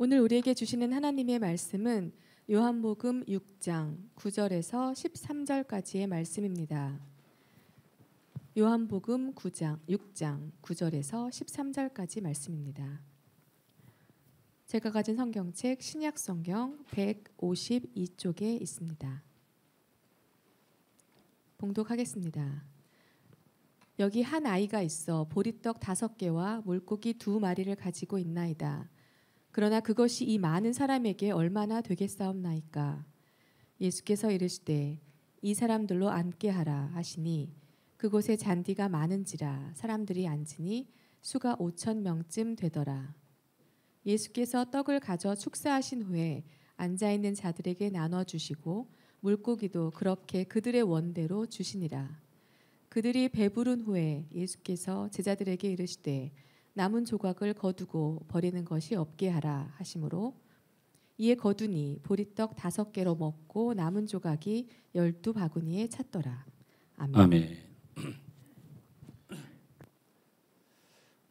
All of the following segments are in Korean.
오늘 우리에게 주시는 하나님의 말씀은 요한복음 6장 9절에서 13절까지의 말씀입니다. 요한복음 6장 9절에서 13절까지 말씀입니다. 제가 가진 성경책 신약성경 152쪽에 있습니다. 봉독하겠습니다. 여기 한 아이가 있어 보리떡 5개와 물고기 2마리를 가지고 있나이다. 그러나 그것이 이 많은 사람에게 얼마나 되겠사옵나이까. 예수께서 이르시되 이 사람들로 앉게 하라 하시니 그곳에 잔디가 많은지라 사람들이 앉으니 수가 5,000명쯤 되더라. 예수께서 떡을 가져 축사하신 후에 앉아있는 자들에게 나눠주시고 물고기도 그렇게 그들의 원대로 주시니라. 그들이 배부른 후에 예수께서 제자들에게 이르시되 남은 조각을 거두고 버리는 것이 없게 하라 하시므로 이에 거두니 보리떡 5개로 먹고 남은 조각이 12바구니에 찼더라. 아멘. 아멘.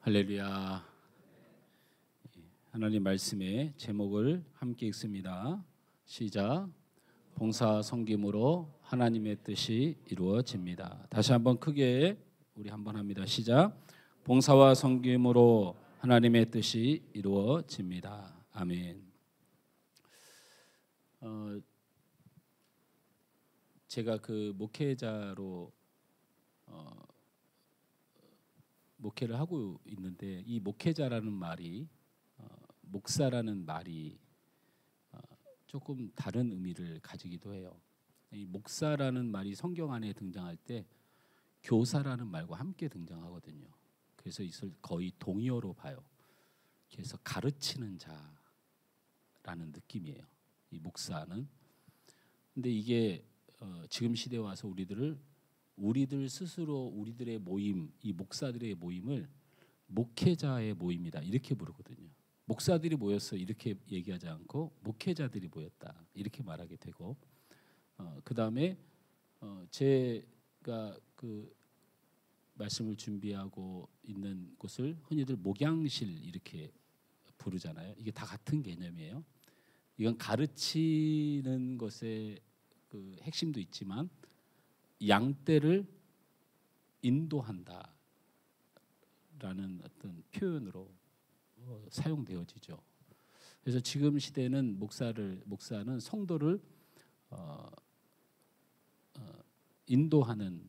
할렐루야. 하나님 말씀의 제목을 함께 읽습니다. 시작. 봉사 섬김으로 하나님의 뜻이 이루어집니다. 다시 한번 크게 우리 한번 합니다. 시작. 봉사와 섬김으로 하나님의 뜻이 이루어집니다. 아멘. 제가 그 목회자로 목회를 하고 있는데 이 목회자라는 말이 목사라는 말이 조금 다른 의미를 가지기도 해요. 이 목사라는 말이 성경 안에 등장할 때 교사라는 말과 함께 등장하거든요. 그래서 이것을 거의 동의어로 봐요. 그래서 가르치는 자라는 느낌이에요. 이 목사는. 근데 이게 지금 시대에 와서 우리들 스스로 우리들의 모임, 이 목사들의 모임을 목회자의 모임이다 이렇게 부르거든요. 목사들이 모였어 이렇게 얘기하지 않고 목회자들이 모였다 이렇게 말하게 되고 그 다음에 제가 그 말씀을 준비하고 있는 곳을 흔히들 목양실 이렇게 부르잖아요. 이게 다 같은 개념이에요. 이건 가르치는 것의 그 핵심도 있지만 양떼를 인도한다라는 어떤 표현으로 사용되어지죠. 그래서 지금 시대는 목사는 성도를 인도하는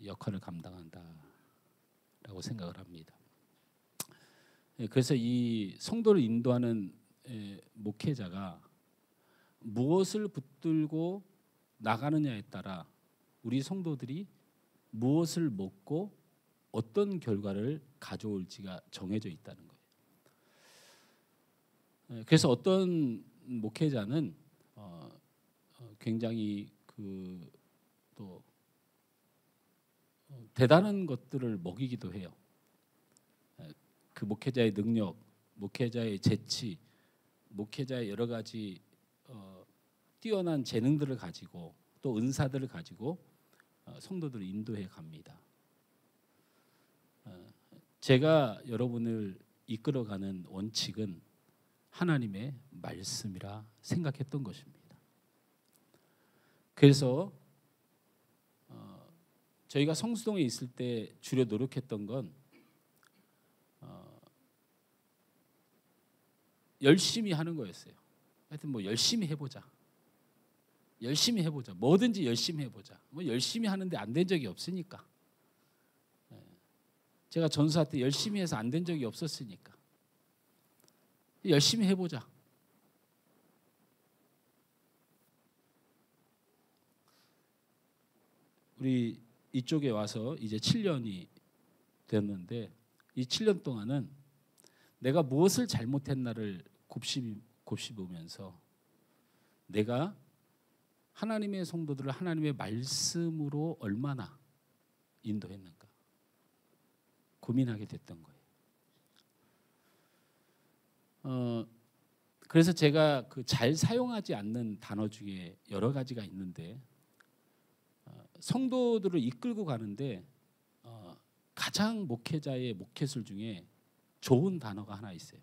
역할을 감당한다라고 생각을 합니다. 그래서 이 성도를 인도하는 목회자가 무엇을 붙들고 나가느냐에 따라 우리 성도들이 무엇을 먹고 어떤 결과를 가져올지가 정해져 있다는 거예요. 그래서 어떤 목회자는 굉장히 또 대단한 것들을 먹이기도 해요. 그 목회자의 능력, 목회자의 재치, 목회자의 여러 가지 뛰어난 재능들을 가지고 또 은사들을 가지고 성도들을 인도해 갑니다. 제가 여러분을 이끌어가는 원칙은 하나님의 말씀이라 생각했던 것입니다. 그래서 저희가 성수동에 있을 때 주로 노력했던 건 열심히 하는 거였어요. 하여튼 뭐 열심히 해보자. 뭐든지 열심히 해보자. 뭐 열심히 하는데 안 된 적이 없으니까. 제가 전수할 때 열심히 해서 안 된 적이 없었으니까. 열심히 해보자. 우리 이쪽에 와서 이제 7년이 됐는데 이 7년 동안은 내가 무엇을 잘못했나를 곱씹으면서 내가 하나님의 성도들을 하나님의 말씀으로 얼마나 인도했는가 고민하게 됐던 거예요. 그래서 제가 그 잘 사용하지 않는 단어 중에 여러 가지가 있는데 성도들을 이끌고 가는데 가장 목회자의 목회술 중에 좋은 단어가 하나 있어요.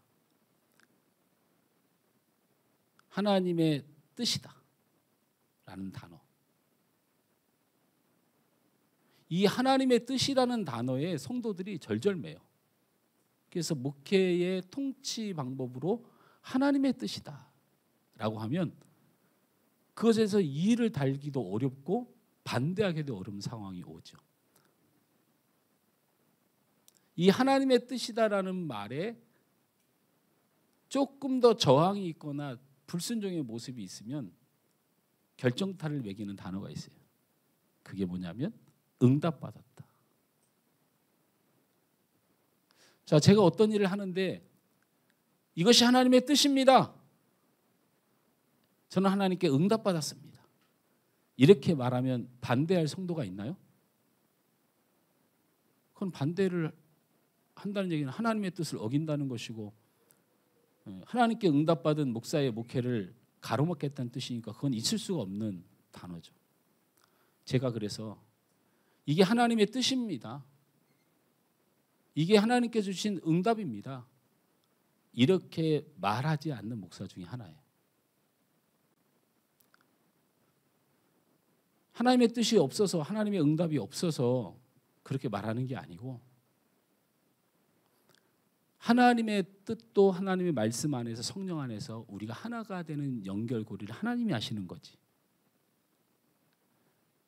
하나님의 뜻이다 라는 단어. 이 하나님의 뜻이라는 단어에 성도들이 절절매요. 그래서 목회의 통치 방법으로 하나님의 뜻이다 라고 하면 그것에서 이의를 달기도 어렵고 반대하기도 어려운 상황이 오죠. 이 하나님의 뜻이다라는 말에 조금 더 저항이 있거나 불순종의 모습이 있으면 결정타를 매기는 단어가 있어요. 그게 뭐냐면 응답받았다. 자, 제가 어떤 일을 하는데 이것이 하나님의 뜻입니다. 저는 하나님께 응답받았습니다. 이렇게 말하면 반대할 성도가 있나요? 그건 반대를 한다는 얘기는 하나님의 뜻을 어긴다는 것이고 하나님께 응답받은 목사의 목회를 가로막겠다는 뜻이니까 그건 있을 수가 없는 단어죠. 제가 그래서 이게 하나님의 뜻입니다. 이게 하나님께 주신 응답입니다. 이렇게 말하지 않는 목사 중에 하나예요. 하나님의 뜻이 없어서 하나님의 응답이 없어서 그렇게 말하는 게 아니고 하나님의 뜻도 하나님의 말씀 안에서 성령 안에서 우리가 하나가 되는 연결고리를 하나님이 하시는 거지.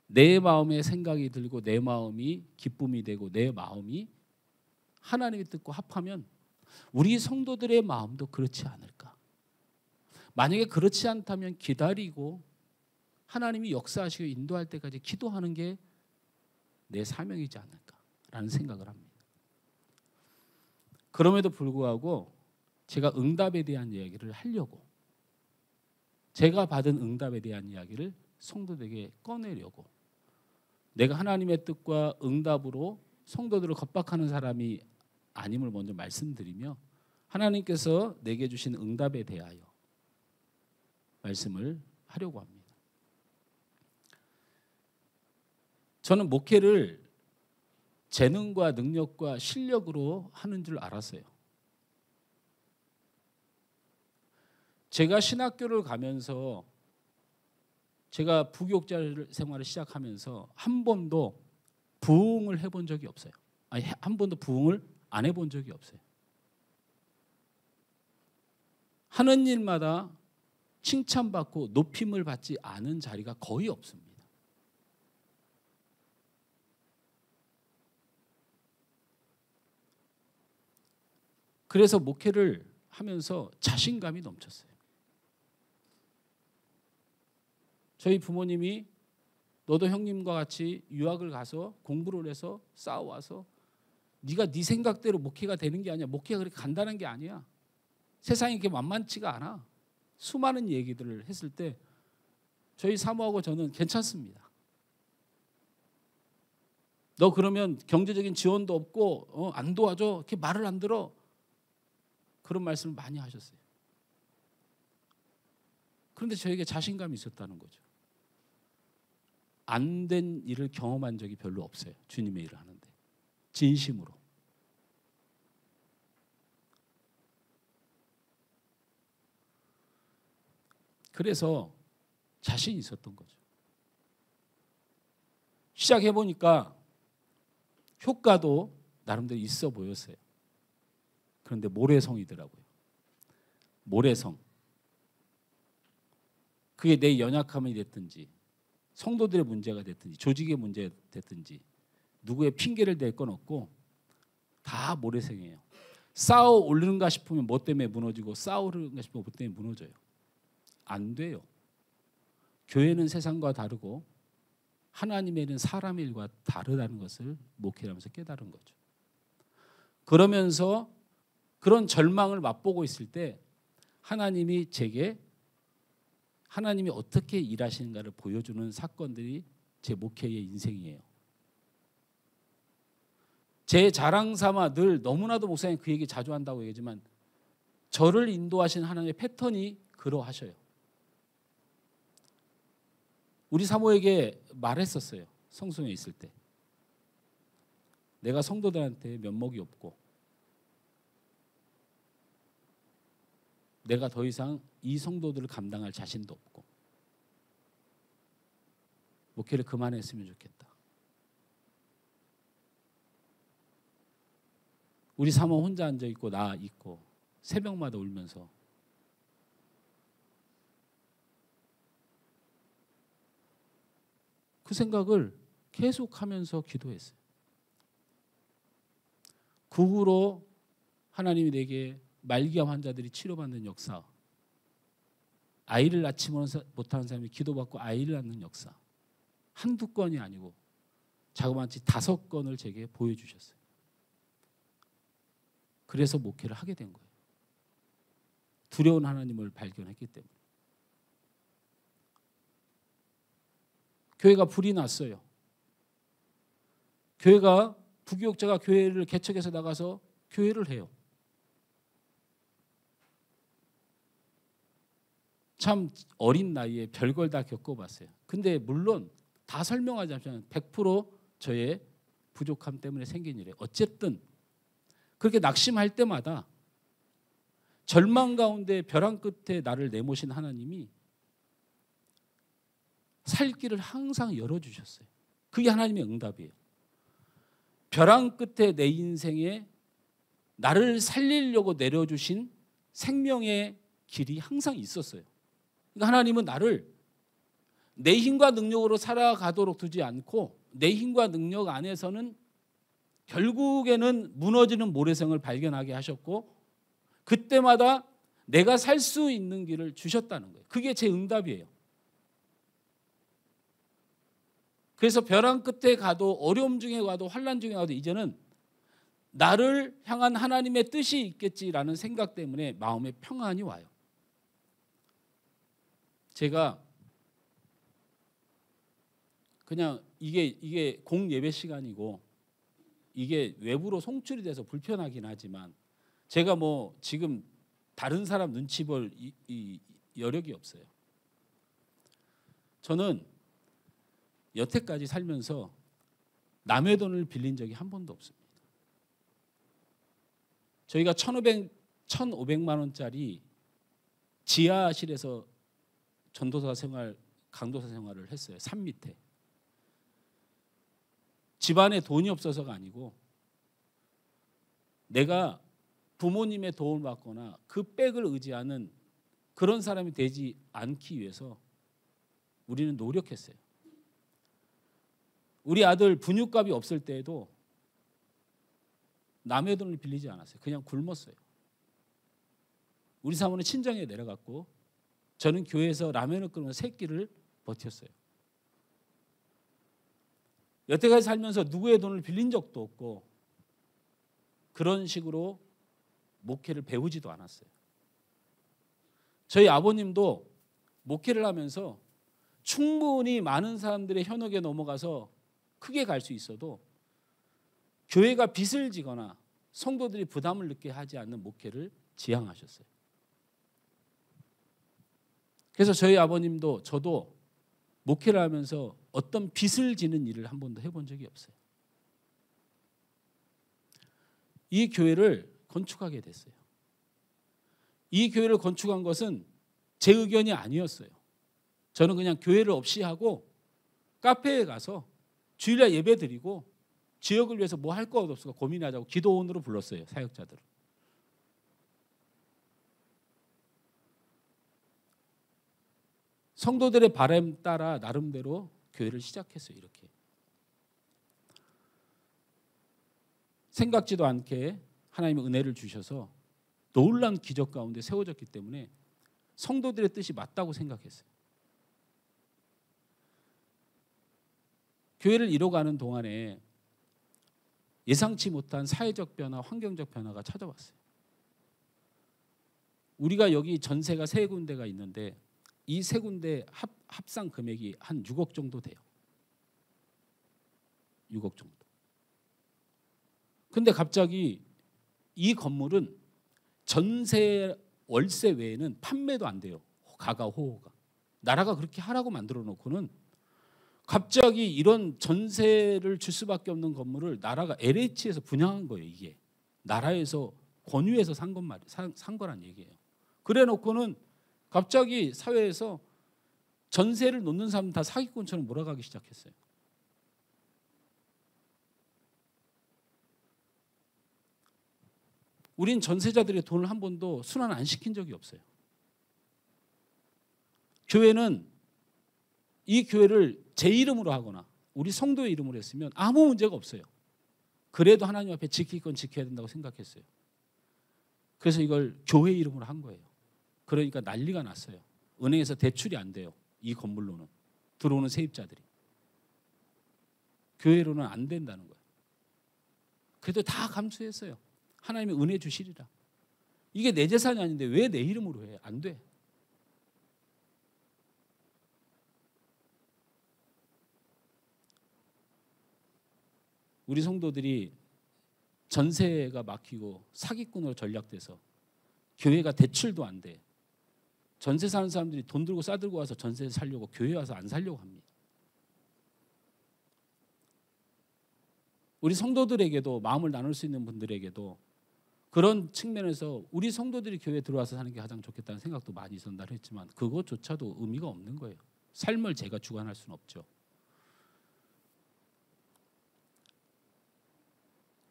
내 마음에 생각이 들고 내 마음이 기쁨이 되고 내 마음이 하나님의 뜻과 합하면 우리 성도들의 마음도 그렇지 않을까. 만약에 그렇지 않다면 기다리고 하나님이 역사하시고 인도할 때까지 기도하는 게 내 사명이지 않을까라는 생각을 합니다. 그럼에도 불구하고 제가 응답에 대한 이야기를 하려고 제가 받은 응답에 대한 이야기를 성도들에게 꺼내려고 내가 하나님의 뜻과 응답으로 성도들을 겁박하는 사람이 아님을 먼저 말씀드리며 하나님께서 내게 주신 응답에 대하여 말씀을 하려고 합니다. 저는 목회를 재능과 능력과 실력으로 하는 줄 알았어요. 제가 신학교를 가면서 제가 부교육자 생활을 시작하면서 한 번도 부흥을 해본 적이 없어요. 아니, 한 번도 부흥을 안 해본 적이 없어요. 하는 일마다 칭찬받고 높임을 받지 않은 자리가 거의 없습니다. 그래서 목회를 하면서 자신감이 넘쳤어요. 저희 부모님이 너도 형님과 같이 유학을 가서 공부를 해서 쌓아와서 네가 네 생각대로 목회가 되는 게 아니야. 목회가 그렇게 간단한 게 아니야. 세상이 그렇게 만만치가 않아. 수많은 얘기들을 했을 때 저희 사모하고 저는 괜찮습니다. 너 그러면 경제적인 지원도 없고 안 도와줘. 이렇게 말을 안 들어. 그런 말씀을 많이 하셨어요. 그런데 저에게 자신감이 있었다는 거죠. 안 된 일을 경험한 적이 별로 없어요. 주님의 일을 하는데. 진심으로. 그래서 자신이 있었던 거죠. 시작해보니까 효과도 나름대로 있어 보였어요. 그런데 모래성이더라고요. 모래성. 그게 내 연약함이 됐든지 성도들의 문제가 됐든지 조직의 문제가 됐든지 누구의 핑계를 댈 건 없고 다 모래성이에요. 쌓아 오르는가 싶으면 뭐 때문에 무너지고 쌓아 오르는가 싶으면 뭐 때문에 무너져요. 안 돼요. 교회는 세상과 다르고 하나님의 일은 사람의 일과 다르다는 것을 목회하면서 깨달은 거죠. 그러면서 그런 절망을 맛보고 있을 때 하나님이 제게 하나님이 어떻게 일하시는가를 보여주는 사건들이 제 목회의 인생이에요. 제 자랑 삼아 늘 너무나도 목사님 그 얘기 자주 한다고 얘기하지만 저를 인도하시는 하나님의 패턴이 그러하셔요. 우리 사모에게 말했었어요. 성송에 있을 때. 내가 성도들한테 면목이 없고 내가 더 이상 이 성도들을 감당할 자신도 없고 목회를 그만했으면 좋겠다. 우리 사모 혼자 앉아 있고 나 있고 새벽마다 울면서 그 생각을 계속하면서 기도했어요. 그 후로 하나님이 내게 말기암 환자들이 치료받는 역사, 아이를 낳지 못하는 사람이 기도받고 아이를 낳는 역사, 한두 건이 아니고 자그마치 5건을 제게 보여주셨어요. 그래서 목회를 하게 된 거예요. 두려운 하나님을 발견했기 때문에. 교회가 불이 났어요. 교회가 부교육자가 교회를 개척해서 나가서 교회를 해요. 참 어린 나이에 별걸 다 겪어봤어요. 근데 물론 다 설명하지 않지만 100% 저의 부족함 때문에 생긴 일이에요. 어쨌든 그렇게 낙심할 때마다 절망 가운데 벼랑 끝에 나를 내모신 하나님이 살 길을 항상 열어주셨어요. 그게 하나님의 응답이에요. 벼랑 끝에 내 인생에 나를 살리려고 내려주신 생명의 길이 항상 있었어요. 그러니까 하나님은 나를 내 힘과 능력으로 살아가도록 두지 않고 내 힘과 능력 안에서는 결국에는 무너지는 모래성을 발견하게 하셨고 그때마다 내가 살 수 있는 길을 주셨다는 거예요. 그게 제 응답이에요. 그래서 벼랑 끝에 가도 어려움 중에 가도 환난 중에 가도 이제는 나를 향한 하나님의 뜻이 있겠지라는 생각 때문에 마음에 평안이 와요. 제가 그냥 이게 공예배 시간이고 이게 외부로 송출이 돼서 불편하긴 하지만 제가 뭐 지금 다른 사람 눈치 볼 이 여력이 없어요. 저는 여태까지 살면서 남의 돈을 빌린 적이 한 번도 없습니다. 저희가 1,500만 원짜리 지하실에서 전도사 생활, 강도사 생활을 했어요. 산 밑에. 집안에 돈이 없어서가 아니고 내가 부모님의 도움을 받거나 그 백을 의지하는 그런 사람이 되지 않기 위해서 우리는 노력했어요. 우리 아들 분유값이 없을 때에도 남의 돈을 빌리지 않았어요. 그냥 굶었어요. 우리 사모는 친정에 내려갔고 저는 교회에서 라면을 끓이면서 세 끼를 버텼어요. 여태까지 살면서 누구의 돈을 빌린 적도 없고 그런 식으로 목회를 배우지도 않았어요. 저희 아버님도 목회를 하면서 충분히 많은 사람들의 현혹에 넘어가서 크게 갈 수 있어도 교회가 빚을 지거나 성도들이 부담을 느끼게 하지 않는 목회를 지향하셨어요. 그래서 저희 아버님도 저도 목회를 하면서 어떤 빚을 지는 일을 한 번도 해본 적이 없어요. 이 교회를 건축하게 됐어요. 이 교회를 건축한 것은 제 의견이 아니었어요. 저는 그냥 교회를 없이 하고 카페에 가서 주일날 예배 드리고 지역을 위해서 뭐 할 것 없을까 고민하자고 기도원으로 불렀어요. 사역자들을. 성도들의 바람 따라 나름대로 교회를 시작했어요. 이렇게. 생각지도 않게 하나님의 은혜를 주셔서 놀라운 기적 가운데 세워졌기 때문에 성도들의 뜻이 맞다고 생각했어요. 교회를 이뤄가는 동안에 예상치 못한 사회적 변화, 환경적 변화가 찾아왔어요. 우리가 여기 전세가 3군데가 있는데 이 3군데 합상 금액이 한 6억 정도 돼요. 6억 정도. 근데 갑자기 이 건물은 전세 월세 외에는 판매도 안 돼요. 가가 호호가. 나라가 그렇게 하라고 만들어 놓고는 갑자기 이런 전세를 줄 수밖에 없는 건물을 나라가 LH에서 분양한 거예요. 이게 나라에서 권유해서 산 거란 얘기예요. 그래 놓고는 갑자기 사회에서 전세를 놓는 사람 다 사기꾼처럼 몰아가기 시작했어요. 우린 전세자들의 돈을 한 번도 순환 안 시킨 적이 없어요. 교회는 이 교회를 제 이름으로 하거나 우리 성도의 이름으로 했으면 아무 문제가 없어요. 그래도 하나님 앞에 지킬 건 지켜야 된다고 생각했어요. 그래서 이걸 교회 이름으로 한 거예요. 그러니까 난리가 났어요. 은행에서 대출이 안 돼요. 이 건물로는. 들어오는 세입자들이. 교회로는 안 된다는 거예요. 그래도 다 감수했어요. 하나님의 은혜 주시리라. 이게 내 재산이 아닌데 왜 내 이름으로 해? 안 돼. 우리 성도들이 전세가 막히고 사기꾼으로 전략돼서 교회가 대출도 안 돼. 전세 사는 사람들이 돈 들고 싸들고 와서 전세 살려고 교회 와서 안 살려고 합니다. 우리 성도들에게도 마음을 나눌 수 있는 분들에게도 그런 측면에서 우리 성도들이 교회에 들어와서 사는 게 가장 좋겠다는 생각도 많이 전달했지만 그것조차도 의미가 없는 거예요. 삶을 제가 주관할 수는 없죠.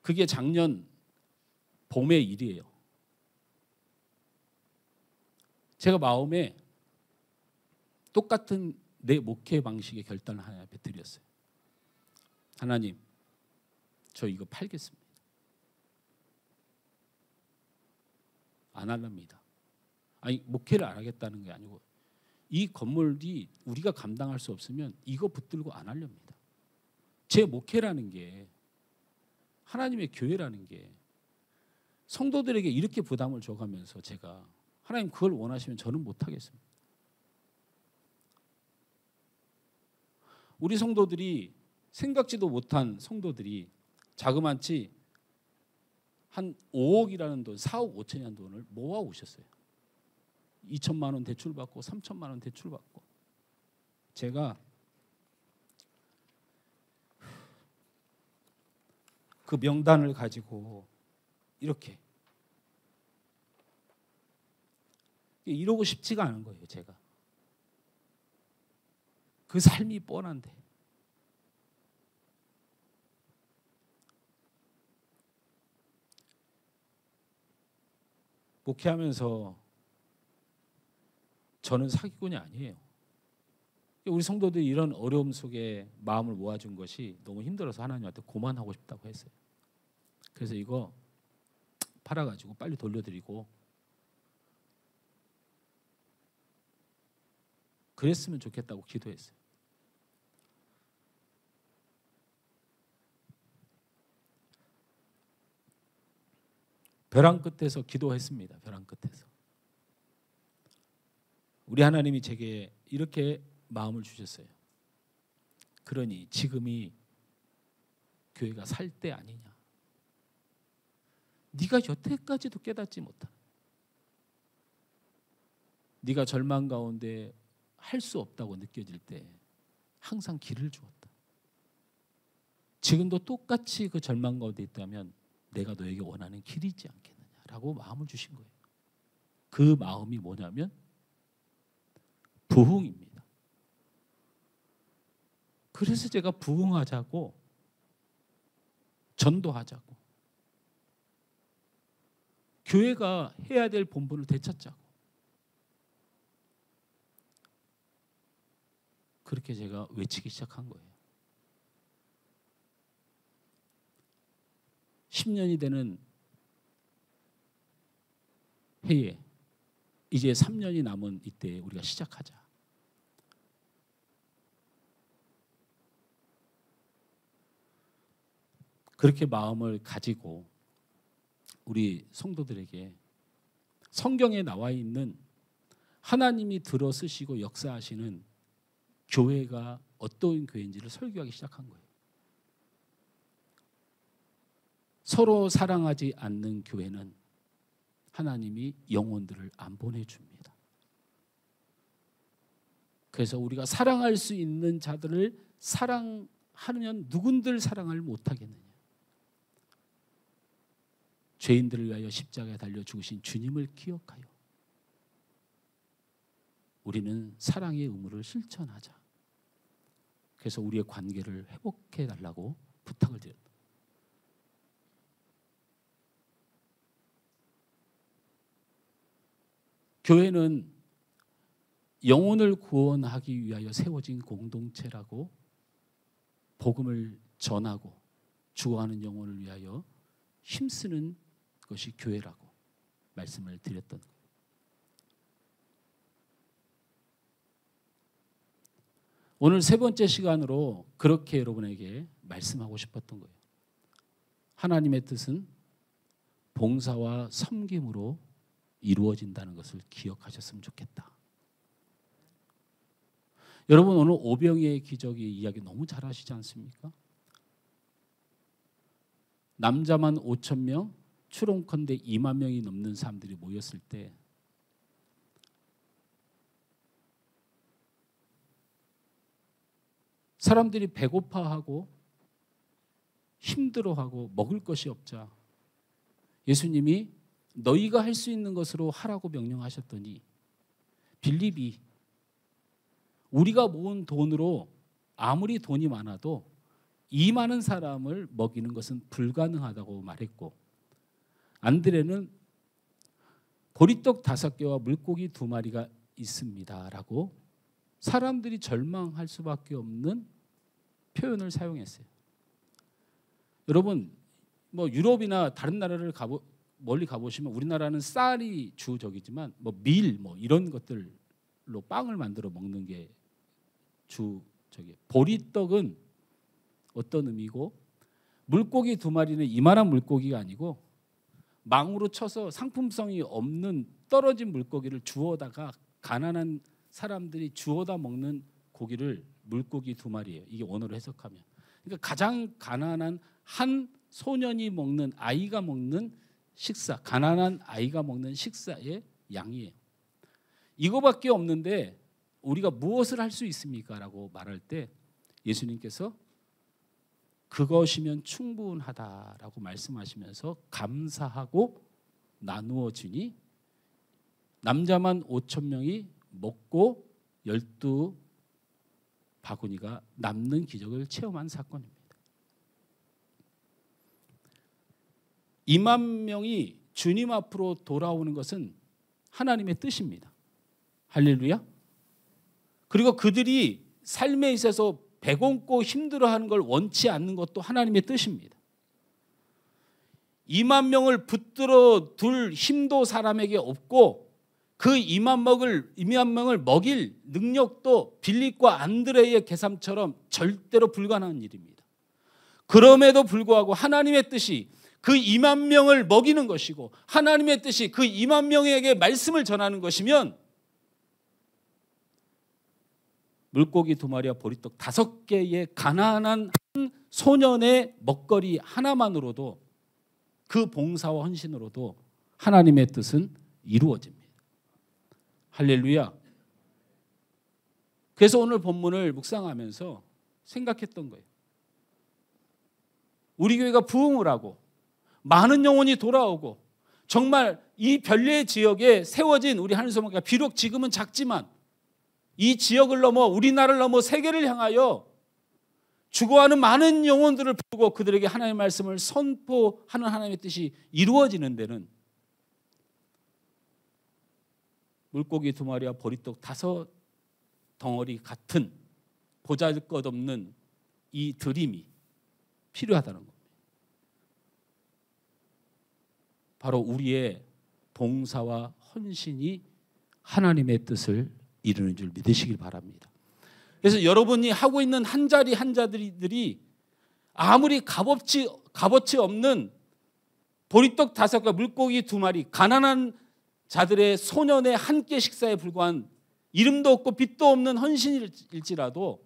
그게 작년 봄의 일이에요. 제가 마음에 똑같은 내 목회 방식의 결단을 하나님 앞에 드렸어요. 하나님, 저 이거 팔겠습니다. 안 할랍니다. 아니, 목회를 안 하겠다는 게 아니고 이 건물이 우리가 감당할 수 없으면 이거 붙들고 안 하렵니다. 제 목회라는 게 하나님의 교회라는 게 성도들에게 이렇게 부담을 줘가면서 제가 하나님 그걸 원하시면 저는 못하겠습니다. 우리 성도들이 생각지도 못한 성도들이 자그만치 한 5억이라는 돈, 4억 5천이라는 돈을 모아 오셨어요. 2천만 원 대출 받고 3천만 원 대출 받고 제가 그 명단을 가지고 이렇게 이러고 싶지가 않은 거예요. 제가 그 삶이 뻔한데 목회하면서 저는 사기꾼이 아니에요. 우리 성도들이 이런 어려움 속에 마음을 모아준 것이 너무 힘들어서 하나님한테 고만하고 싶다고 했어요. 그래서 이거 팔아가지고 빨리 돌려드리고 그랬으면 좋겠다고 기도했어요. 벼랑 끝에서 기도했습니다. 벼랑 끝에서. 우리 하나님이 제게 이렇게 마음을 주셨어요. 그러니 지금이 교회가 살 때 아니냐. 네가 여태까지도 깨닫지 못한 네가 절망 가운데 할 수 없다고 느껴질 때 항상 길을 주었다. 지금도 똑같이 그 절망 가운데 있다면 내가 너에게 원하는 길이지 않겠느냐라고 마음을 주신 거예요. 그 마음이 뭐냐면 부흥입니다. 그래서 제가 부흥하자고 전도하자고 교회가 해야 될 본분을 되찾자고 그렇게 제가 외치기 시작한 거예요. 10년이 되는 해에 이제 3년이 남은 이때 우리가 시작하자. 그렇게 마음을 가지고 우리 성도들에게 성경에 나와 있는 하나님이 들어 쓰시고 역사하시는 교회가 어떤 교회인지를 설교하기 시작한 거예요. 서로 사랑하지 않는 교회는 하나님이 영혼들을 안 보내줍니다. 그래서 우리가 사랑할 수 있는 자들을 사랑하면 누군들 사랑을 못하겠느냐. 죄인들을 위하여 십자가에 달려 죽으신 주님을 기억하여 우리는 사랑의 의무를 실천하자. 그래서 우리의 관계를 회복해 달라고 부탁을 드렸다. 교회는 영혼을 구원하기 위하여 세워진 공동체라고 복음을 전하고 죽어가는 영혼을 위하여 힘쓰는 것이 교회라고 말씀을 드렸던 거예요. 오늘 세 번째 시간으로 그렇게 여러분에게 말씀하고 싶었던 거예요. 하나님의 뜻은 봉사와 섬김으로 이루어진다는 것을 기억하셨으면 좋겠다. 여러분, 오늘 오병이의 기적의 이야기 너무 잘 아시지 않습니까? 남자만 5,000명, 추론컨대 2만 명이 넘는 사람들이 모였을 때 사람들이 배고파하고 힘들어하고 먹을 것이 없자 예수님이 너희가 할 수 있는 것으로 하라고 명령하셨더니 빌립이 우리가 모은 돈으로 아무리 돈이 많아도 이 많은 사람을 먹이는 것은 불가능하다고 말했고, 안드레는 보리떡 5개와 물고기 2마리가 있습니다라고 사람들이 절망할 수밖에 없는 표현을 사용했어요. 여러분, 뭐 유럽이나 다른 나라를 멀리 가보시면 우리나라는 쌀이 주적이지만 뭐 밀 뭐 이런 것들로 빵을 만들어 먹는 게 주적이에요. 보리떡은 어떤 의미고, 물고기 2마리는 이만한 물고기가 아니고 망으로 쳐서 상품성이 없는 떨어진 물고기를 주워다가 가난한 사람들이 주워다 먹는 고기를 물고기 2마리예요. 이게 원어로 해석하면. 그러니까 가장 가난한 한 소년이 먹는, 아이가 먹는 식사, 가난한 아이가 먹는 식사의 양이에요. 이거밖에 없는데 우리가 무엇을 할 수 있습니까? 라고 말할 때 예수님께서 그것이면 충분하다라고 말씀하시면서 감사하고 나누어 주니 남자만 5,000명이 먹고 12바구니가 남는 기적을 체험한 사건입니다. 2만 명이 주님 앞으로 돌아오는 것은 하나님의 뜻입니다. 할렐루야. 그리고 그들이 삶에 있어서 배고프고 힘들어하는 걸 원치 않는 것도 하나님의 뜻입니다. 2만 명을 붙들어 둘 힘도 사람에게 없고 그 2만 명을 먹일 능력도 빌립과 안드레의 계산처럼 절대로 불가능한 일입니다. 그럼에도 불구하고 하나님의 뜻이 그 2만 명을 먹이는 것이고 하나님의 뜻이 그 2만 명에게 말씀을 전하는 것이면 물고기 2마리와 보리떡 5개의 가난한 한 소년의 먹거리 하나만으로도, 그 봉사와 헌신으로도 하나님의 뜻은 이루어집니다. 할렐루야. 그래서 오늘 본문을 묵상하면서 생각했던 거예요. 우리 교회가 부흥을 하고 많은 영혼이 돌아오고 정말 이 별례의 지역에 세워진 우리 하늘소망교회가 비록 지금은 작지만 이 지역을 넘어 우리나라를 넘어 세계를 향하여 죽어가는 많은 영혼들을 부르고 그들에게 하나님의 말씀을 선포하는 하나님의 뜻이 이루어지는 데는 물고기 2마리와 보리떡 5덩어리 같은 보잘것없는 이 드림이 필요하다는 겁니다. 바로 우리의 봉사와 헌신이 하나님의 뜻을 이루는 줄 믿으시길 바랍니다. 그래서 여러분이 하고 있는 한 자리 한 자리들이 아무리 값어치 없는 보리떡 5과 물고기 2마리, 가난한 자들의 소년의 한 끼 식사에 불과한 이름도 없고 빛도 없는 헌신일지라도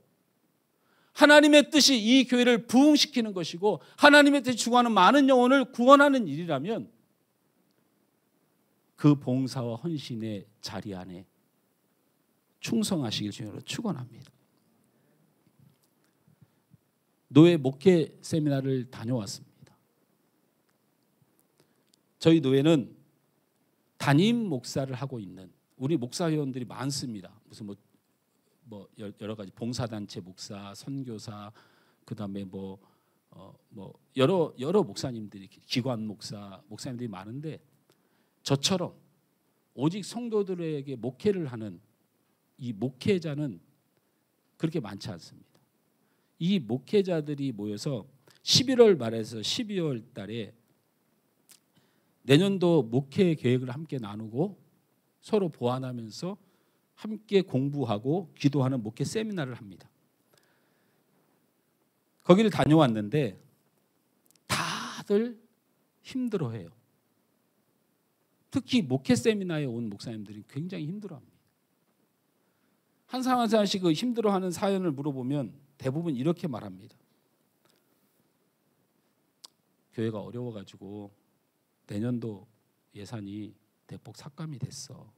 하나님의 뜻이 이 교회를 부흥시키는 것이고 하나님의 뜻이 추구하는 많은 영혼을 구원하는 일이라면 그 봉사와 헌신의 자리 안에 충성하시길 주님으로 축원합니다. 노예 목회 세미나를 다녀왔습니다. 저희 노예는 담임 목사를 하고 있는 우리 목사 회원들이 많습니다. 무슨 뭐 여러 가지 봉사단체 목사, 선교사, 그다음에 뭐 여러 목사님들이, 기관 목사님들이 많은데, 저처럼 오직 성도들에게 목회를 하는 이 목회자는 그렇게 많지 않습니다. 이 목회자들이 모여서 11월 말에서 12월 달에 내년도 목회 계획을 함께 나누고 서로 보완하면서 함께 공부하고 기도하는 목회 세미나를 합니다. 거기를 다녀왔는데 다들 힘들어해요. 특히 목회 세미나에 온 목사님들이 굉장히 힘들어합니다. 한 사람 한 사람씩 그 힘들어하는 사연을 물어보면 대부분 이렇게 말합니다. 교회가 어려워가지고 내년도 예산이 대폭 삭감이 됐어.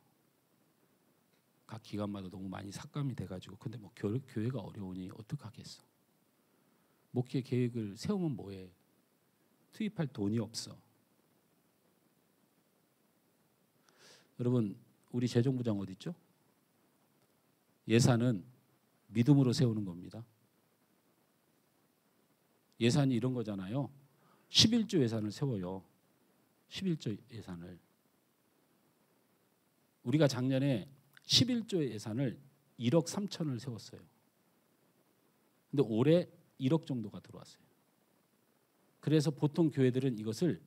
각 기관마다 너무 많이 삭감이 돼가지고, 근데 뭐 교회가 어려우니 어떡하겠어. 목회 계획을 세우면 뭐해. 투입할 돈이 없어. 여러분, 우리 재정부장 어디 있죠? 예산은 믿음으로 세우는 겁니다. 예산이 이런 거잖아요. 11조 예산을 세워요. 11조 예산을. 우리가 작년에 11조 예산을 1억 3천을 세웠어요. 근데 올해 1억 정도가 들어왔어요. 그래서 보통 교회들은 이것을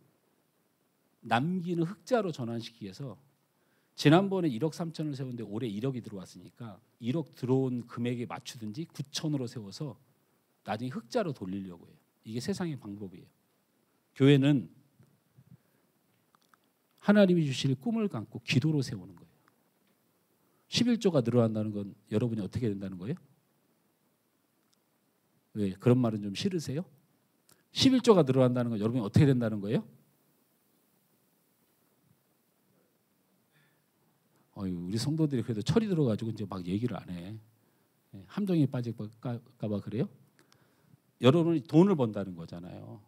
남기는 흑자로 전환시키기 위해서 지난번에 1억 3천을 세웠는데 올해 1억이 들어왔으니까 1억 들어온 금액에 맞추든지 9천으로 세워서 나중에 흑자로 돌리려고 해요. 이게 세상의 방법이에요. 교회는 하나님이 주실 꿈을 감고 기도로 세우는 거예요. 11조가 늘어난다는 건 여러분이 어떻게 된다는 거예요? 왜 그런 말은 좀 싫으세요? 11조가 늘어난다는 건 여러분이 어떻게 된다는 거예요? 우리 성도들이 그래도 철이 들어가지고 이제 막 얘기를 안 해. 함정에 빠질까 봐 그래요? 여러분이 돈을 번다는 거잖아요.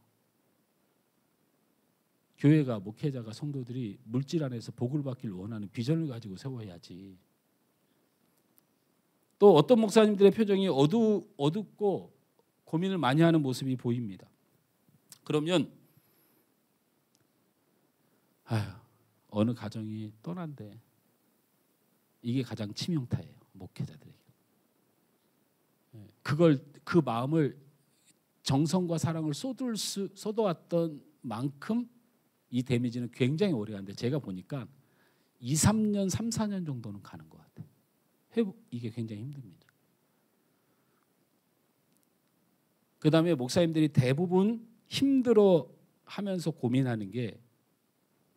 교회가, 목회자가, 성도들이 물질 안에서 복을 받기를 원하는 비전을 가지고 세워야지. 또 어떤 목사님들의 표정이 어둡고 고민을 많이 하는 모습이 보입니다. 그러면 어느 가정이 떠난대. 이게 가장 치명타예요. 목회자들에게. 그 마음을, 정성과 사랑을 쏟아왔던 만큼 이 데미지는 굉장히 오래 가는데, 제가 보니까 2, 3년, 3, 4년 정도는 가는 것 같아요. 이게 굉장히 힘듭니다. 그 다음에 목사님들이 대부분 힘들어하면서 고민하는 게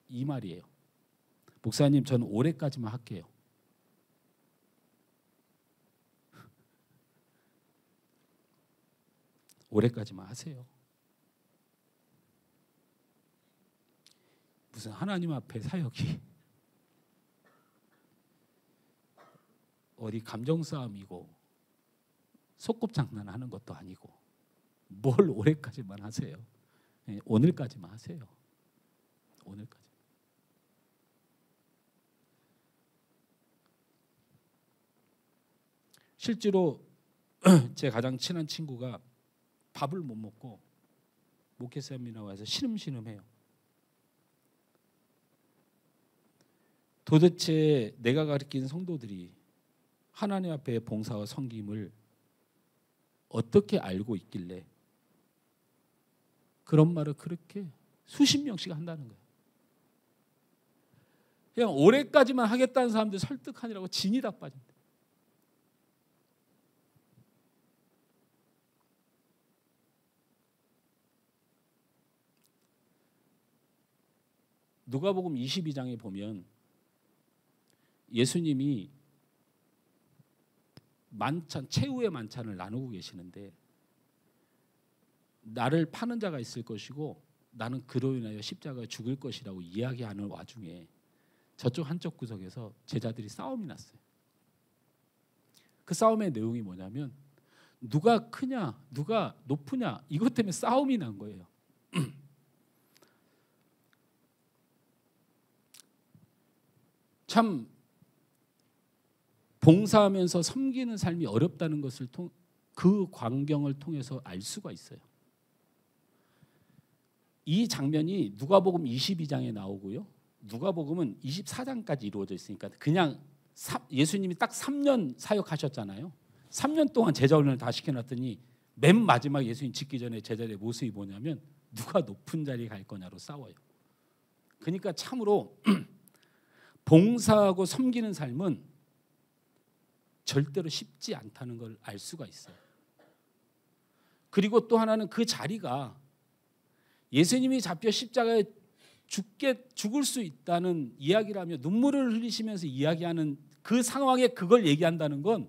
이 말이에요. 목사님, 저는 올해까지만 할게요. 올해까지만 하세요. 무슨 하나님 앞에 사역이 어디 감정 싸움이고 소꿉장난하는 것도 아니고 뭘 올해까지만 하세요. 오늘까지만 하세요. 오늘까지. 실제로 제 가장 친한 친구가 밥을 못 먹고 목회 세미나 와서 신음신음해요. 도대체 내가 가르친 성도들이 하나님 앞에 봉사와 섬김을 어떻게 알고 있길래 그런 말을 그렇게 수십 명씩 한다는 거예요. 그냥 올해까지만 하겠다는 사람들 설득하느라고 진이 다 빠진다. 누가복음 22장에 보면 예수님이 만찬, 최후의 만찬을 나누고 계시는데, 나를 파는 자가 있을 것이고 나는 그로 인하여 십자가에 죽을 것이라고 이야기하는 와중에 저쪽 한쪽 구석에서 제자들이 싸움이 났어요. 그 싸움의 내용이 뭐냐면 누가 크냐, 누가 높으냐, 이것 때문에 싸움이 난 거예요. 참 봉사하면서 섬기는 삶이 어렵다는 것을 그 광경을 통해서 알 수가 있어요. 이 장면이 누가복음 22장에 나오고요. 누가복음은 24장까지 이루어져 있으니까 그냥 예수님이 딱 3년 사역하셨잖아요. 3년 동안 제자 훈련을 다 시켜놨더니 맨 마지막 예수님 짓기 전에 제자들의 모습이 뭐냐면 누가 높은 자리에 갈 거냐로 싸워요. 그러니까 참으로 봉사하고 섬기는 삶은 절대로 쉽지 않다는 걸 알 수가 있어요. 그리고 또 하나는 그 자리가 예수님이 잡혀 십자가에 죽을 수 있다는 이야기를 하며 눈물을 흘리시면서 이야기하는 그 상황에 그걸 얘기한다는 건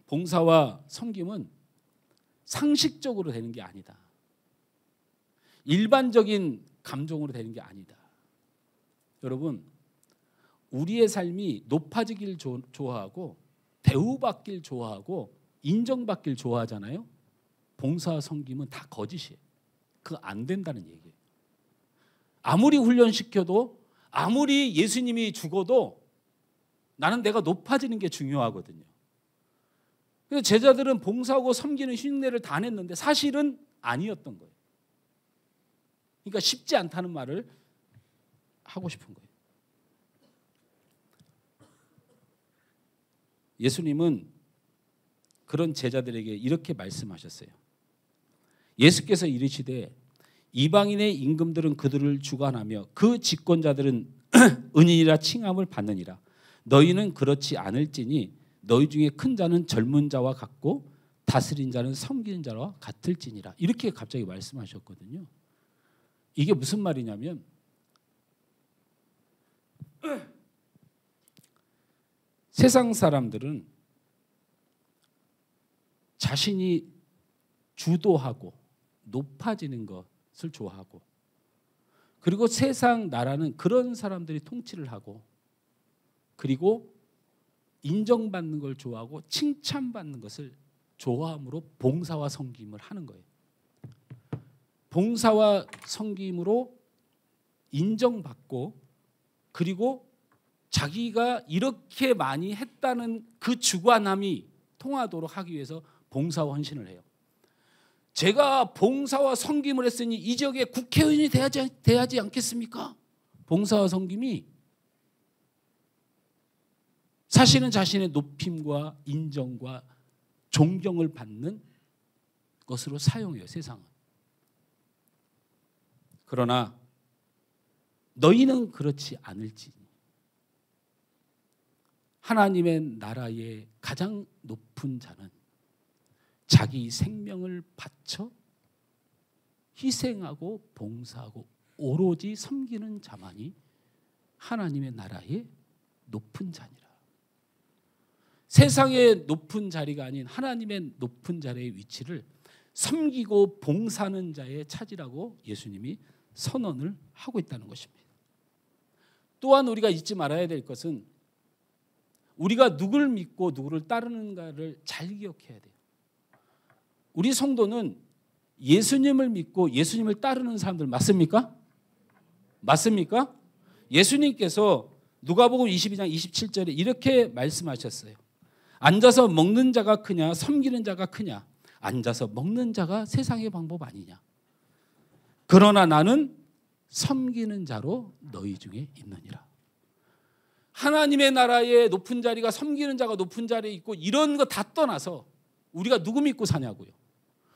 봉사와 섬김은 상식적으로 되는 게 아니다. 일반적인 감정으로 되는 게 아니다. 여러분, 우리의 삶이 높아지길 좋아하고 대우받길 좋아하고 인정받길 좋아하잖아요. 봉사와 섬김은 다 거짓이에요. 그거 안 된다는 얘기예요. 아무리 훈련시켜도 아무리 예수님이 죽어도 나는 내가 높아지는 게 중요하거든요. 그래서 제자들은 봉사하고 섬기는 흉내를 다 냈는데 사실은 아니었던 거예요. 그러니까 쉽지 않다는 말을 하고 싶은 거예요. 예수님은 그런 제자들에게 이렇게 말씀하셨어요. 예수께서 이르시되 이방인의 임금들은 그들을 주관하며 그 집권자들은 은인이라 칭함을 받느니라. 너희는 그렇지 않을지니 너희 중에 큰 자는 젊은 자와 같고 다스린 자는 섬기는 자와 같을지니라. 이렇게 갑자기 말씀하셨거든요. 이게 무슨 말이냐면 세상 사람들은 자신이 주도하고 높아지는 것을 좋아하고, 그리고 세상 나라는 그런 사람들이 통치를 하고, 그리고 인정받는 걸 좋아하고 칭찬받는 것을 좋아함으로 봉사와 섬김을 하는 거예요. 봉사와 섬김으로 인정받고, 그리고 자기가 이렇게 많이 했다는 그 주관함이 통하도록 하기 위해서 봉사와 헌신을 해요. 제가 봉사와 섬김을 했으니 이 지역의 국회의원이 돼야지 않겠습니까? 봉사와 섬김이 사실은 자신의 높임과 인정과 존경을 받는 것으로 사용해요, 세상은. 그러나 너희는 그렇지 않을지니 하나님의 나라의 가장 높은 자는 자기 생명을 바쳐 희생하고 봉사하고 오로지 섬기는 자만이 하나님의 나라의 높은 자니라. 세상의 높은 자리가 아닌 하나님의 높은 자리의 위치를 섬기고 봉사하는 자의 차지라고 예수님이 선언을 하고 있다는 것입니다. 또한 우리가 잊지 말아야 될 것은 우리가 누구를 믿고 누구를 따르는가를 잘 기억해야 돼요. 우리 성도는 예수님을 믿고 예수님을 따르는 사람들 맞습니까? 맞습니까? 예수님께서 누가복음 22장 27절에 이렇게 말씀하셨어요. 앉아서 먹는 자가 크냐 섬기는 자가 크냐? 앉아서 먹는 자가 세상의 방법 아니냐? 그러나 나는 섬기는 자로 너희 중에 있느니라. 하나님의 나라의 높은 자리가 섬기는 자가 높은 자리에 있고 이런 거 다 떠나서 우리가 누구 믿고 사냐고요?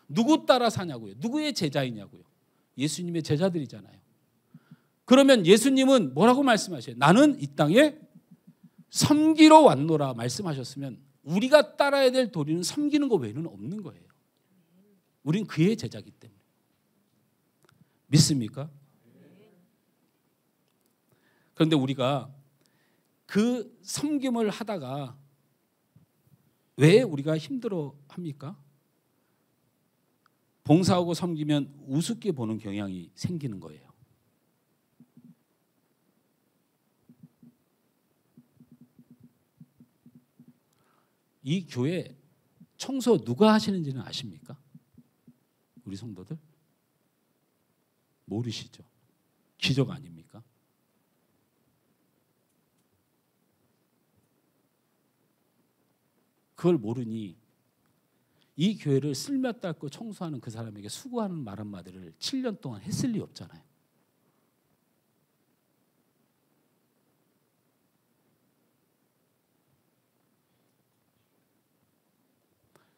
누구 따라 사냐고요? 누구의 제자이냐고요? 예수님의 제자들이잖아요. 그러면 예수님은 뭐라고 말씀하셔요? 나는 이 땅에 섬기러 왔노라 말씀하셨으면 우리가 따라야 될 도리는 섬기는 거 외에는 없는 거예요. 우린 그의 제자이기 때문에. 믿습니까? 그런데 우리가 그 섬김을 하다가 왜 우리가 힘들어 합니까? 봉사하고 섬기면 우습게 보는 경향이 생기는 거예요. 이 교회 청소 누가 하시는지는 아십니까? 우리 성도들? 모르시죠? 기적 아닙니까? 그걸 모르니 이 교회를 쓸며 닦고 청소하는 그 사람에게 수고하는 말 한마디를 7년 동안 했을 리 없잖아요.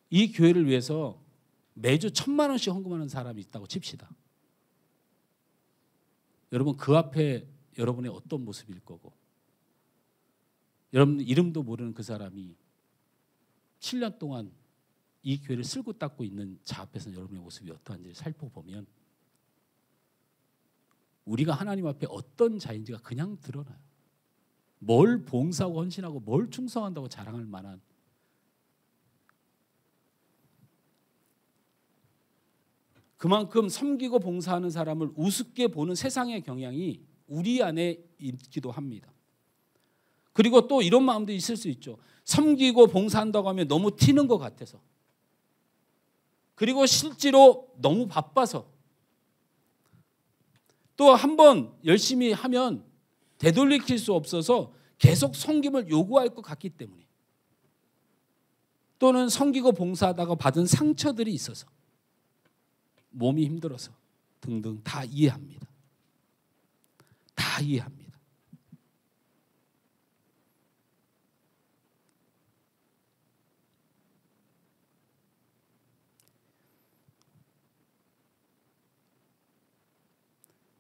이 교회를 위해서 매주 1,000만 원씩 헌금하는 사람이 있다고 칩시다. 여러분 그 앞에 여러분의 어떤 모습일 거고, 여러분 이름도 모르는 그 사람이 7년 동안 이 교회를 쓸고 닦고 있는 자 앞에서 여러분의 모습이 어떠한지 살펴보면 우리가 하나님 앞에 어떤 자인지가 그냥 드러나요. 뭘 봉사하고 헌신하고 뭘 충성한다고 자랑할 만한, 그만큼 섬기고 봉사하는 사람을 우습게 보는 세상의 경향이 우리 안에 있기도 합니다. 그리고 또 이런 마음도 있을 수 있죠. 섬기고 봉사한다고 하면 너무 튀는 것 같아서, 그리고 실제로 너무 바빠서, 또 한번 열심히 하면 되돌이킬 수 없어서 계속 섬김을 요구할 것 같기 때문에, 또는 섬기고 봉사하다가 받은 상처들이 있어서 몸이 힘들어서 등등 다 이해합니다. 다 이해합니다.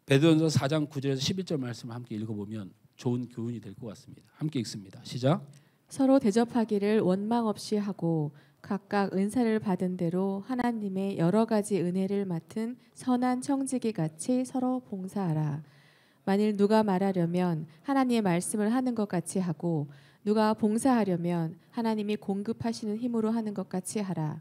베드로전서 4장 9절에서 11절 말씀을 함께 읽어보면 좋은 교훈이 될 것 같습니다. 함께 읽습니다. 시작. 서로 대접하기를 원망 없이 하고 각각 은사를 받은 대로 하나님의 여러 가지 은혜를 맡은 선한 청지기 같이 서로 봉사하라. 만일 누가 말하려면 하나님의 말씀을 하는 것 같이 하고 누가 봉사하려면 하나님이 공급하시는 힘으로 하는 것 같이 하라.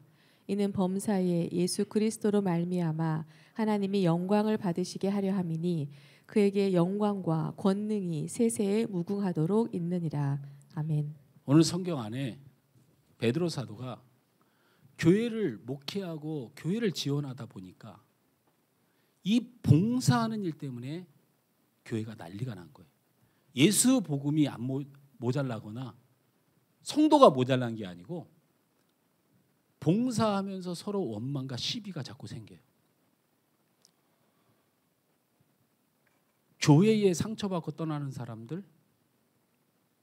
이는 범사에 예수 그리스도로 말미암아 하나님이 영광을 받으시게 하려 함이니 그에게 영광과 권능이 세세에 무궁하도록 있느니라. 아멘. 오늘 성경 안에 베드로 사도가 교회를 목회하고 교회를 지원하다 보니까 이 봉사하는 일 때문에 교회가 난리가 난 거예요. 예수 복음이 안 모자라거나 성도가 모자란 게 아니고 봉사하면서 서로 원망과 시비가 자꾸 생겨요. 교회에 상처받고 떠나는 사람들,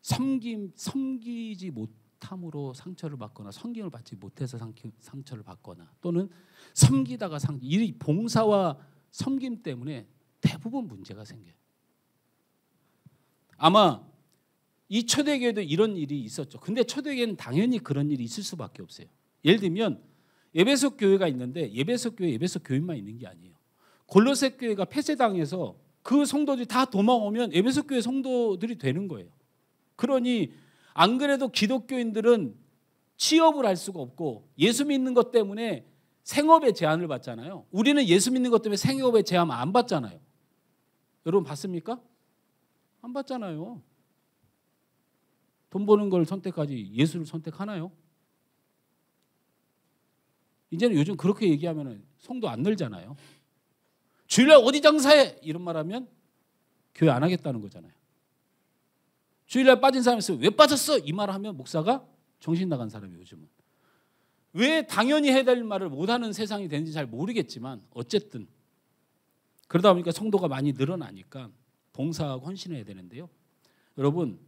섬기지 못함으로 상처를 받거나 섬김을 받지 못해서 상처를 받거나, 또는 섬기다가 이 봉사와 섬김 때문에 대부분 문제가 생겨요. 아마 이 초대교회도 이런 일이 있었죠. 근데 초대교회는 당연히 그런 일이 있을 수밖에 없어요. 예를 들면 에베소 교회가 있는데 에베소 교인만 있는 게 아니에요. 골로새 교회가 폐쇄당해서 그 성도들이 다 도망오면 에베소 교회 성도들이 되는 거예요. 그러니 안 그래도 기독교인들은 취업을 할 수가 없고 예수 믿는 것 때문에 생업에 제한을 받잖아요. 우리는 예수 믿는 것 때문에 생업에 제한 안 받잖아요. 여러분 봤습니까? 안 받잖아요. 돈 버는 걸 선택하지 예수를 선택하나요? 이제는 요즘 그렇게 얘기하면 성도 안 늘잖아요. 주일날 어디 장사해? 이런 말하면 교회 안 하겠다는 거잖아요. 주일날 빠진 사람이 있으면 왜 빠졌어? 이 말을 하면 목사가 정신 나간 사람이에요. 요즘은. 왜 당연히 해야 될 말을 못하는 세상이 되는지 잘 모르겠지만 어쨌든 그러다 보니까 성도가 많이 늘어나니까 봉사하고 헌신해야 되는데요. 여러분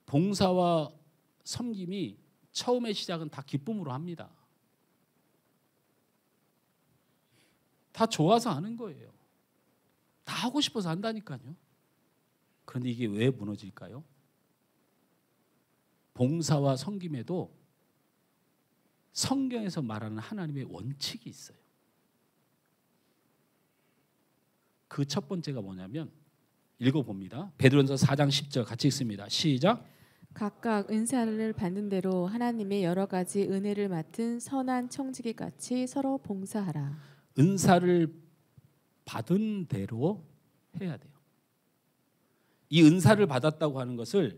봉사와 섬김이 처음의 시작은 다 기쁨으로 합니다. 다 좋아서 하는 거예요. 다 하고 싶어서 한다니까요. 그런데 이게 왜 무너질까요? 봉사와 섬김에도 성경에서 말하는 하나님의 원칙이 있어요. 그 첫 번째가 뭐냐면 읽어봅니다. 베드로전서 4장 10절 같이 읽습니다. 시작. 각각 은사를 받는 대로 하나님의 여러 가지 은혜를 맡은 선한 청지기 같이 서로 봉사하라. 은사를 받은 대로 해야 돼요. 이 은사를 받았다고 하는 것을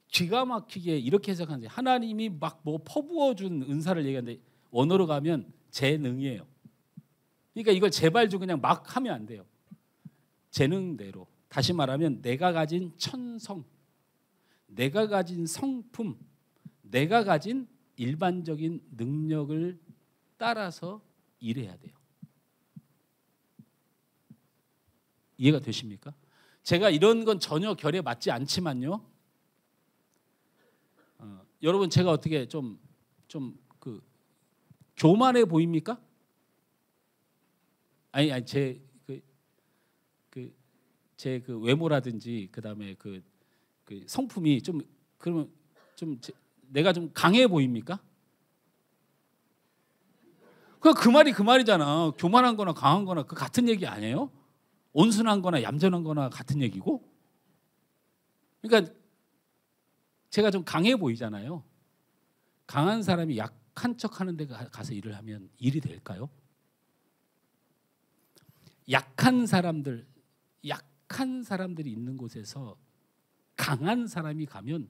기가 막히게 이렇게 해석하는 거예요. 하나님이 막 뭐 퍼부어준 은사를 얘기하는데 원어로 가면 재능이에요. 그러니까 이걸 제발좀 그냥 막 하면 안 돼요. 재능대로. 다시 말하면 내가 가진 천성, 내가 가진 성품, 내가 가진 일반적인 능력을 따라서 일해야 돼요. 이해가 되십니까? 제가 이런 건 전혀 결에 맞지 않지만요. 여러분 제가 어떻게 좀 그 교만해 보입니까? 아니 제 외모라든지 그다음에 그 성품이 좀 그러면 내가 좀 강해 보입니까? 그 말이 그 말이잖아. 교만한 거나 강한 거나 그 같은 얘기 아니에요? 온순한 거나 얌전한 거나 같은 얘기고. 그러니까 제가 좀 강해 보이잖아요. 강한 사람이 약한 척 하는 데 가서 일을 하면 일이 될까요? 약한 사람들이 있는 곳에서 강한 사람이 가면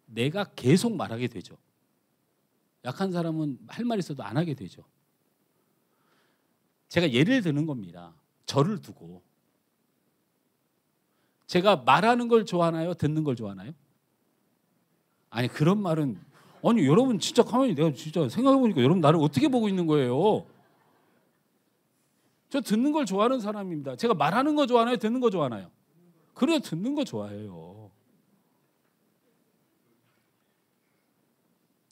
내가 계속 말하게 되죠. 약한 사람은 할 말 있어도 안 하게 되죠. 제가 예를 드는 겁니다. 저를 두고. 제가 말하는 걸 좋아하나요? 듣는 걸 좋아하나요? 아니 그런 말은 아니 여러분 진짜 가만히 내가 진짜 생각해보니까 여러분 나를 어떻게 보고 있는 거예요? 저 듣는 걸 좋아하는 사람입니다. 제가 말하는 거 좋아하나요? 듣는 거 좋아하나요? 그래요, 듣는 거 좋아해요.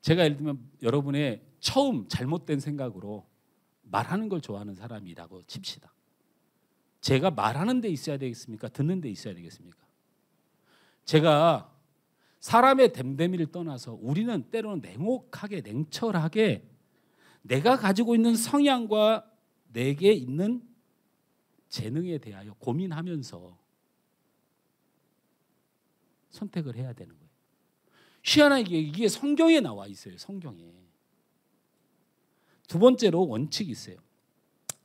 제가 예를 들면 여러분의 처음 잘못된 생각으로 말하는 걸 좋아하는 사람이라고 칩시다. 제가 말하는 데 있어야 되겠습니까? 듣는 데 있어야 되겠습니까? 제가 사람의 됨됨이를 떠나서 우리는 때로는 냉혹하게 냉철하게 내가 가지고 있는 성향과 내게 있는 재능에 대하여 고민하면서 선택을 해야 되는 거예요. 희한하게 이게 성경에 나와 있어요. 성경에. 두 번째로 원칙이 있어요.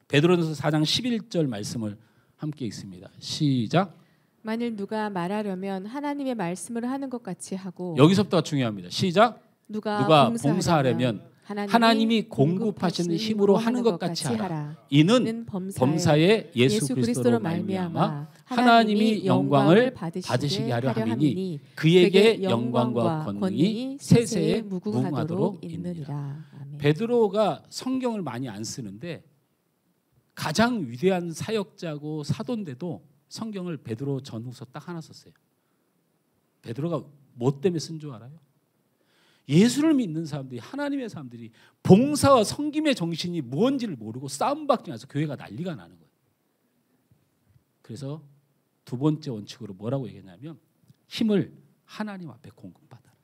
베드로전서 4장 11절 말씀을 함께 읽습니다. 시작. 만일 누가 말하려면 하나님의 말씀을 하는 것 같이 하고 여기서부터 중요합니다. 시작. 누가 봉사하려면 하나님이 공급하시는 힘으로 하는 것 같이 하라. 이는 범사에 예수 그리스도로 말미암아 하나님이 영광을 받으시게 하려 함이니 그에게 영광과 권능이 세세에 무궁하도록 있느니라. 베드로가 성경을 많이 안 쓰는데 가장 위대한 사역자고 사도인데도 성경을 베드로 전후서 딱 하나 썼어요. 베드로가 뭐 때문에 쓴 줄 알아요? 예수를 믿는 사람들이, 하나님의 사람들이 봉사와 섬김의 정신이 무언지를 모르고 싸움밖에 나서 교회가 난리가 나는 거예요. 그래서 두 번째 원칙으로 뭐라고 얘기했냐면 힘을 하나님 앞에 공급받아라.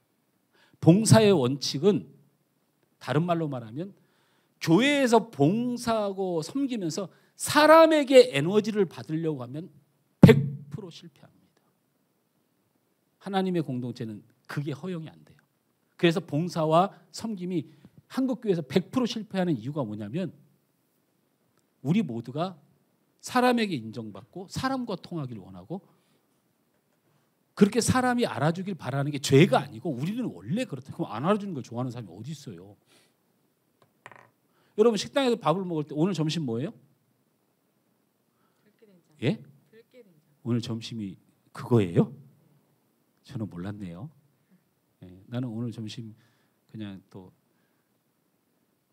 봉사의 원칙은 다른 말로 말하면 교회에서 봉사하고 섬기면서 사람에게 에너지를 받으려고 하면 100% 실패합니다. 하나님의 공동체는 그게 허용이 안 돼요. 그래서 봉사와 섬김이 한국교회에서 100% 실패하는 이유가 뭐냐면 우리 모두가 사람에게 인정받고 사람과 통하기를 원하고 그렇게 사람이 알아주길 바라는 게 죄가 아니고 우리는 원래 그렇다. 그럼 안 알아주는 걸 좋아하는 사람이 어디 있어요? 여러분 식당에서 밥을 먹을 때 오늘 점심 뭐예요? 예? 오늘 점심이 그거예요? 저는 몰랐네요. 예, 나는 오늘 점심 그냥 또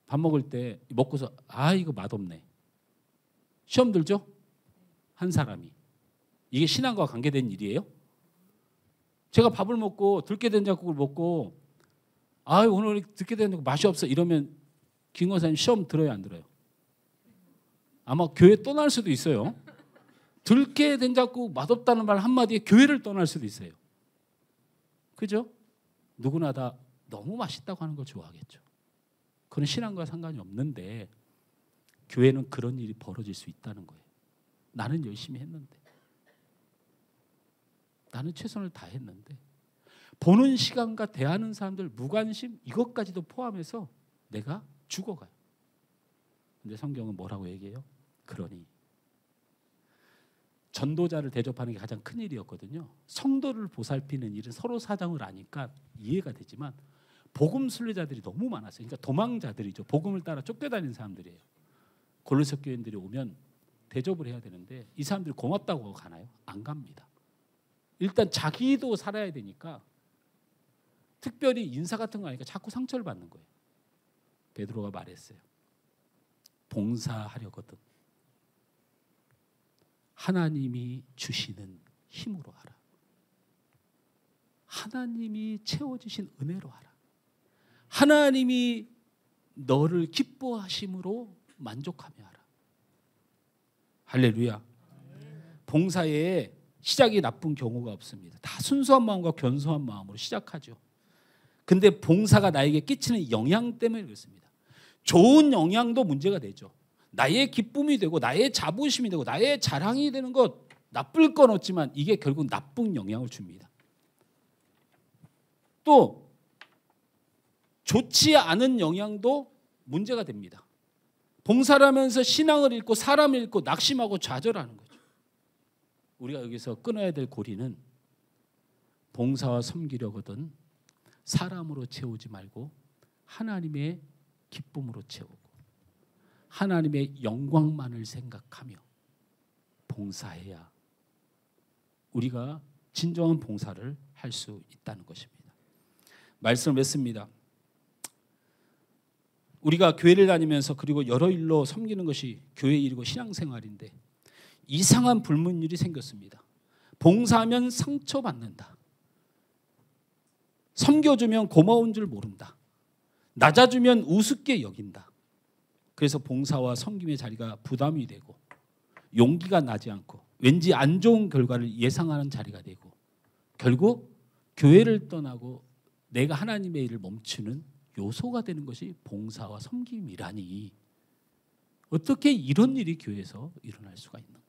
밥 먹을 때 먹고서 이거 맛없네. 시험 들죠? 한 사람이. 이게 신앙과 관계된 일이에요? 제가 밥을 먹고 들깨된장국을 먹고 오늘 들깨된장국 맛이 없어 이러면 김 권사님 시험 들어요 안 들어요? 아마 교회 떠날 수도 있어요. 들깨된장국 맛없다는 말 한마디에 교회를 떠날 수도 있어요. 그죠? 누구나 다 너무 맛있다고 하는 걸 좋아하겠죠. 그건 신앙과 상관이 없는데 교회는 그런 일이 벌어질 수 있다는 거예요. 나는 열심히 했는데 나는 최선을 다했는데 보는 시간과 대하는 사람들 무관심 이것까지도 포함해서 내가 죽어가요. 근데 성경은 뭐라고 얘기해요? 그러니 전도자를 대접하는 게 가장 큰 일이었거든요. 성도를 보살피는 일은 서로 사정을 아니까 이해가 되지만 복음 순례자들이 너무 많았어요. 그러니까 도망자들이죠. 복음을 따라 쫓겨다니는 사람들이에요. 골로새 교인들이 오면 대접을 해야 되는데 이 사람들이 고맙다고 하고 가나요? 안 갑니다. 일단 자기도 살아야 되니까 특별히 인사 같은 거 하니까 자꾸 상처를 받는 거예요. 베드로가 말했어요. 봉사하려거든 하나님이 주시는 힘으로 하라. 하나님이 채워주신 은혜로 하라. 하나님이 너를 기뻐하심으로 만족하며 하라. 할렐루야. 봉사에 시작이 나쁜 경우가 없습니다. 다 순수한 마음과 견고한 마음으로 시작하죠. 근데 봉사가 나에게 끼치는 영향 때문에 그렇습니다. 좋은 영향도 문제가 되죠. 나의 기쁨이 되고 나의 자부심이 되고 나의 자랑이 되는 것, 나쁠 건 없지만 이게 결국 나쁜 영향을 줍니다. 또 좋지 않은 영향도 문제가 됩니다. 봉사를 하면서 신앙을 잃고 사람을 잃고 낙심하고 좌절하는 거죠. 우리가 여기서 끊어야 될 고리는 봉사와 섬기려거든 사람으로 채우지 말고 하나님의 기쁨으로 채우고 하나님의 영광만을 생각하며 봉사해야 우리가 진정한 봉사를 할 수 있다는 것입니다. 말씀을 맺습니다. 우리가 교회를 다니면서 그리고 여러 일로 섬기는 것이 교회 일이고 신앙생활인데 이상한 불문율이 생겼습니다. 봉사하면 상처받는다. 섬겨주면 고마운 줄 모른다. 낮아주면 우습게 여긴다. 그래서 봉사와 섬김의 자리가 부담이 되고 용기가 나지 않고 왠지 안 좋은 결과를 예상하는 자리가 되고 결국 교회를 떠나고 내가 하나님의 일을 멈추는 요소가 되는 것이 봉사와 섬김이라니 어떻게 이런 일이 교회에서 일어날 수가 있는가?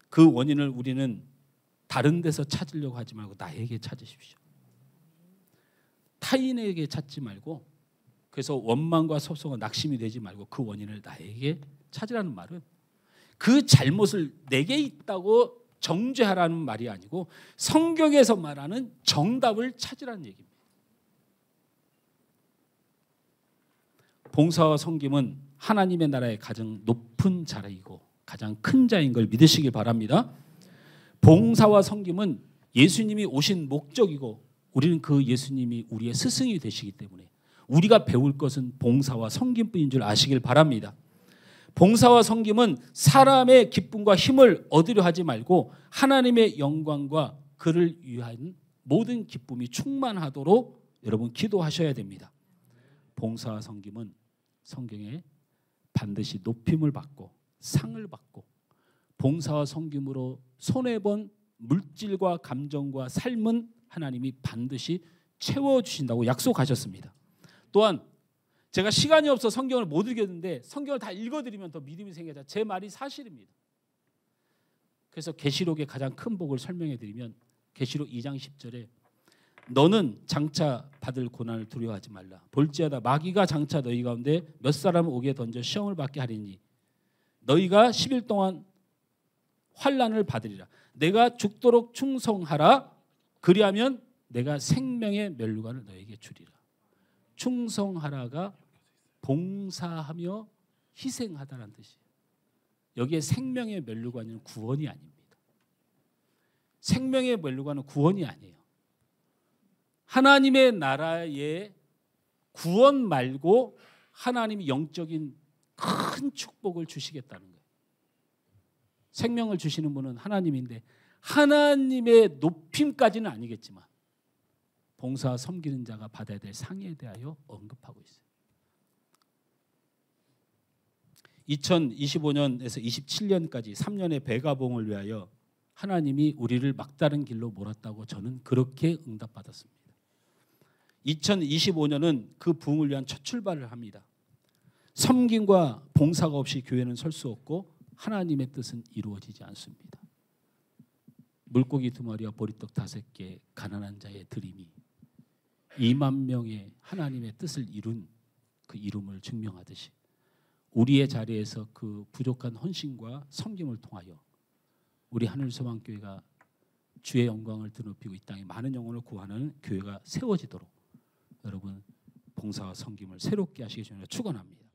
그 원인을 우리는 다른 데서 찾으려고 하지 말고 나에게 찾으십시오. 타인에게 찾지 말고 그래서 원망과 섭섭과 낙심이 되지 말고 그 원인을 나에게 찾으라는 말은 그 잘못을 내게 있다고 정죄하라는 말이 아니고 성경에서 말하는 정답을 찾으라는 얘기입니다. 봉사와 섬김은 하나님의 나라의 가장 높은 자리이고 가장 큰 자인 걸 믿으시길 바랍니다. 봉사와 섬김은 예수님이 오신 목적이고 우리는 그 예수님이 우리의 스승이 되시기 때문에 우리가 배울 것은 봉사와 섬김뿐인 줄 아시길 바랍니다. 봉사와 섬김은 사람의 기쁨과 힘을 얻으려 하지 말고 하나님의 영광과 그를 위한 모든 기쁨이 충만하도록 여러분 기도하셔야 됩니다. 봉사와 섬김은 성경에 반드시 높임을 받고 상을 받고 봉사와 섬김으로 손해본 물질과 감정과 삶은 하나님이 반드시 채워주신다고 약속하셨습니다. 또한 제가 시간이 없어 성경을 못 읽었는데 성경을 다 읽어드리면 더 믿음이 생겨서 제 말이 사실입니다. 그래서 계시록의 가장 큰 복을 설명해드리면 계시록 2장 10절에 너는 장차 받을 고난을 두려워하지 말라. 볼지어다 마귀가 장차 너희 가운데 몇 사람을 오게 던져 시험을 받게 하리니 너희가 10일 동안 환난을 받으리라. 내가 죽도록 충성하라. 그리하면 내가 생명의 면류관을 너에게 주리라. 충성하라가 봉사하며 희생하다라는 뜻이에요. 여기에 생명의 면류관은 구원이 아닙니다. 생명의 면류관은 구원이 아니에요. 하나님의 나라의 구원 말고 하나님이 영적인 큰 축복을 주시겠다는 거예요. 생명을 주시는 분은 하나님인데 하나님의 높임까지는 아니겠지만 봉사와 섬기는 자가 받아야 될 상에 대하여 언급하고 있어요. 2025년에서 27년까지 3년의 배가봉을 위하여 하나님이 우리를 막다른 길로 몰았다고 저는 그렇게 응답받았습니다. 2025년은 그 부흥을 위한 첫 출발을 합니다. 섬김과 봉사가 없이 교회는 설 수 없고 하나님의 뜻은 이루어지지 않습니다. 물고기 2마리와 보리떡 5개 가난한 자의 드림이 2만 명의 하나님의 뜻을 이룬 그 이름을 증명하듯이 우리의 자리에서 그 부족한 헌신과 섬김을 통하여 우리 하늘소망교회가 주의 영광을 드높이고 이 땅에 많은 영혼을 구하는 교회가 세워지도록 여러분 봉사와 섬김을 새롭게 하시기 전에 축원합니다.